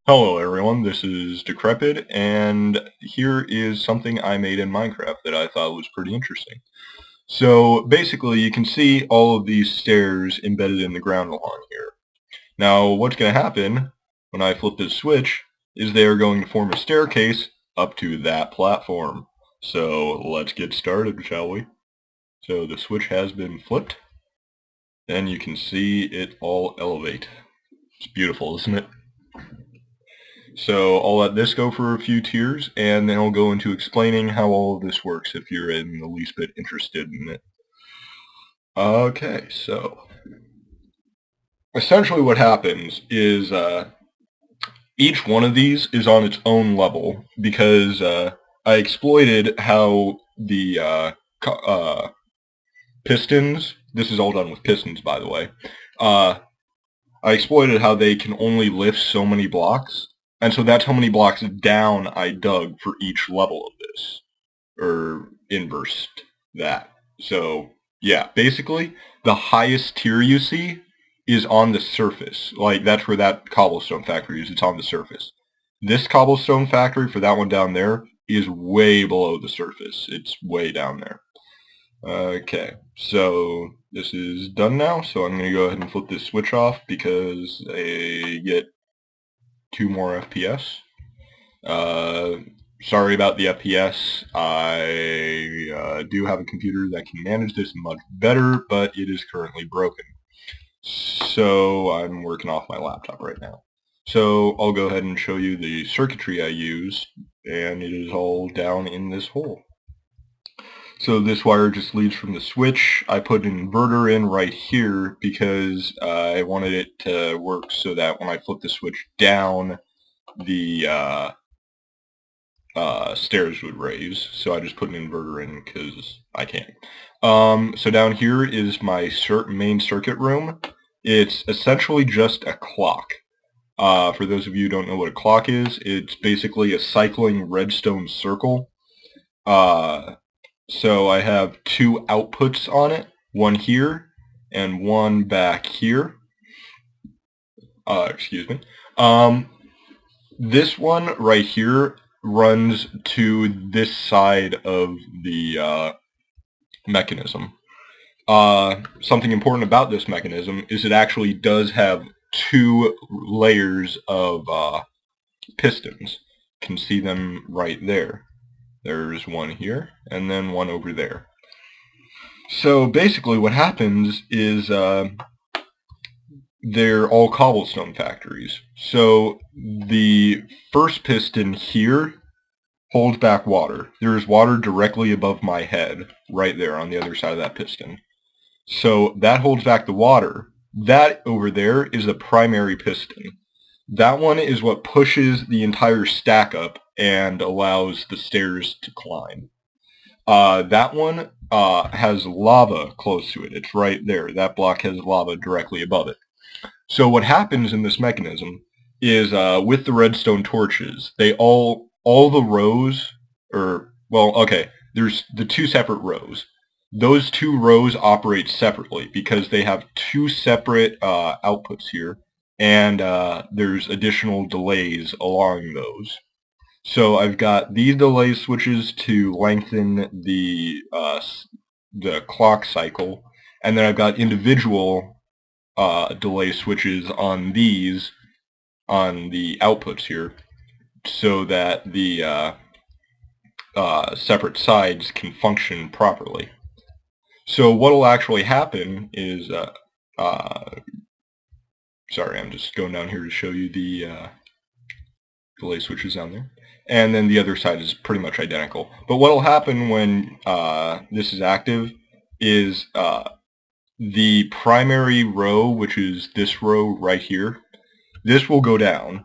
Hello everyone, this is Decrepit, and here is something I made in Minecraft that I thought was pretty interesting. So basically you can see all of these stairs embedded in the ground along here. Now what's going to happen when I flip this switch is they are going to form a staircase up to that platform. So let's get started, shall we? So the switch has been flipped, and you can see it all elevate. It's beautiful, isn't it? So I'll let this go for a few tiers, and then I'll go into explaining how all of this works if you're in the least bit interested in it. Okay, so essentially what happens is each one of these is on its own level because I exploited how the pistons, this is all done with pistons by the way, I exploited how they can only lift so many blocks. And so that's how many blocks down I dug for each level of this, or inversed that. So yeah, basically the highest tier you see is on the surface. Like that's where that cobblestone factory is, it's on the surface. This cobblestone factory for that one down there is way below the surface. It's way down there. Okay, so this is done now, so I'm going to go ahead and flip this switch off because I get 2 more FPS. Sorry about the FPS. I do have a computer that can manage this much better, but it is currently broken. So I'm working off my laptop right now. So I'll go ahead and show you the circuitry I use, and it is all down in this hole. So this wire just leads from the switch. I put an inverter in right here because I wanted it to work so that when I flip the switch down, the stairs would raise. So I just put an inverter in because I can. So down here is my main circuit room. It's essentially just a clock. For those of you who don't know what a clock is, it's basically a cycling redstone circle. So I have 2 outputs on it, one here and one back here. Excuse me. This one right here runs to this side of the mechanism. Something important about this mechanism is it actually does have 2 layers of pistons. You can see them right there. There's one here, and then one over there. So basically what happens is they're all cobblestone factories. So the first piston here holds back water. There is water directly above my head, right there on the other side of that piston. So that holds back the water. That over there is the primary piston. That one is what pushes the entire stack up and allows the stairs to climb. That one has lava close to it. It's right there. That block has lava directly above it. So what happens in this mechanism is with the redstone torches, they all the rows, there's the 2 separate rows. Those 2 rows operate separately because they have 2 separate outputs here, and there's additional delays along those. So I've got these delay switches to lengthen the clock cycle, and then I've got individual delay switches on these, on the outputs here, so that the separate sides can function properly. So what will actually happen is, sorry, I'm just going down here to show you the delay switches down there. And then the other side is pretty much identical. But what will happen when this is active is the primary row, which is this row right here, this will go down,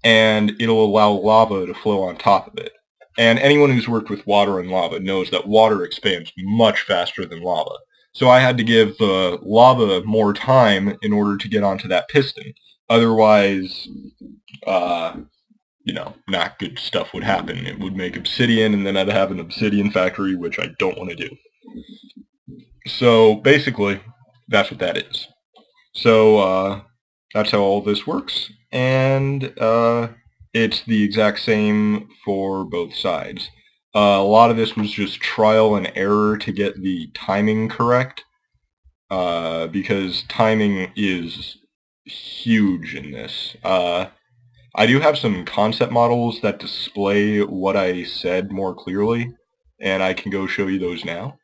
and it'll allow lava to flow on top of it. And anyone who's worked with water and lava knows that water expands much faster than lava. So I had to give the lava more time in order to get onto that piston. Otherwise, you know, not good stuff would happen. It would make obsidian, and then I'd have an obsidian factory, which I don't want to do. So basically, that's what that is. So that's how all this works, and it's the exact same for both sides. A lot of this was just trial and error to get the timing correct, because timing is huge in this. I do have some concept models that display what I said more clearly, and I can go show you those now.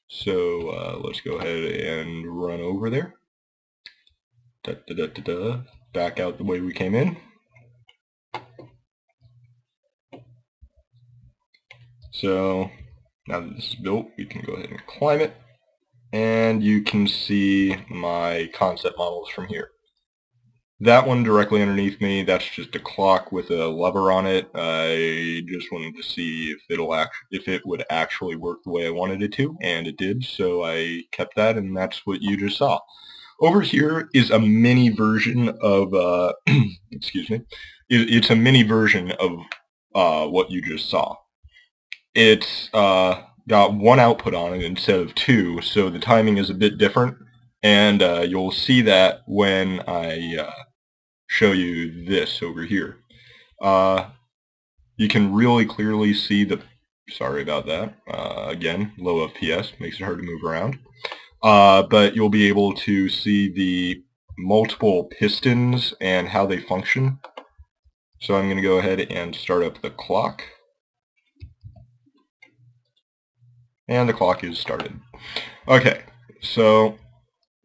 So let's go ahead and run over there. Back out the way we came in. So now that this is built, we can go ahead and climb it, and you can see my concept models from here. That one directly underneath me, that's just a clock with a lever on it. I just wanted to see if it would actually work the way I wanted it to, and it did, so I kept that, and that's what you just saw. Over here is a mini version of, excuse me, it's a mini version of what you just saw. It's got one output on it instead of two, so the timing is a bit different, and you'll see that when I show you this over here. You can really clearly see the, sorry about that, again, low FPS, makes it hard to move around, but you'll be able to see the multiple pistons and how they function. So I'm going to go ahead and start up the clock. And the clock is started. Okay, so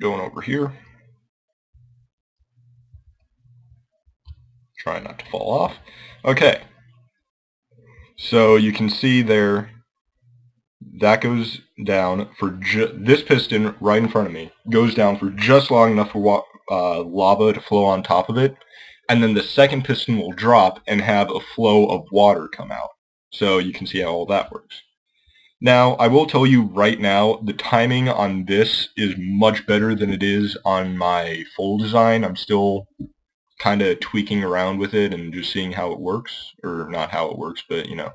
going over here. Try not to fall off. Okay, so you can see there, that goes down for this piston right in front of me goes down for just long enough for lava to flow on top of it, and then the second piston will drop and have a flow of water come out. So you can see how all that works. Now, I will tell you right now, the timing on this is much better than it is on my full design. I'm still kind of tweaking around with it and just seeing how it works, or not how it works, but, you know,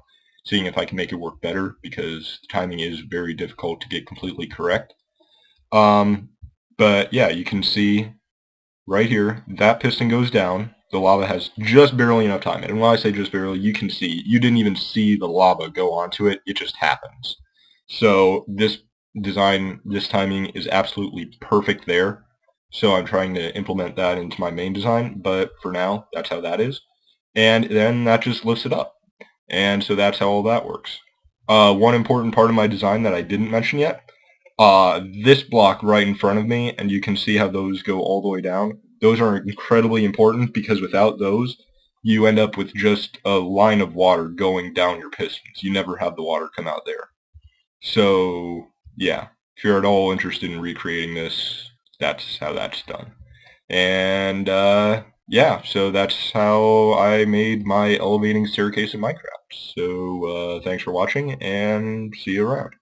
seeing if I can make it work better, because the timing is very difficult to get completely correct. But yeah, you can see right here, that piston goes down. The lava has just barely enough time. And when I say just barely, you can see, you didn't even see the lava go onto it. It just happens. So this design, this timing is absolutely perfect there. So I'm trying to implement that into my main design. But for now, that's how that is. And then that just lifts it up. And so that's how all that works. One important part of my design that I didn't mention yet, this block right in front of me, and you can see how those go all the way down. Those are incredibly important, because without those, you end up with just a line of water going down your pistons. You never have the water come out there. So, yeah, if you're at all interested in recreating this, that's how that's done. And, yeah, so that's how I made my elevating staircase in Minecraft. So, thanks for watching, and see you around.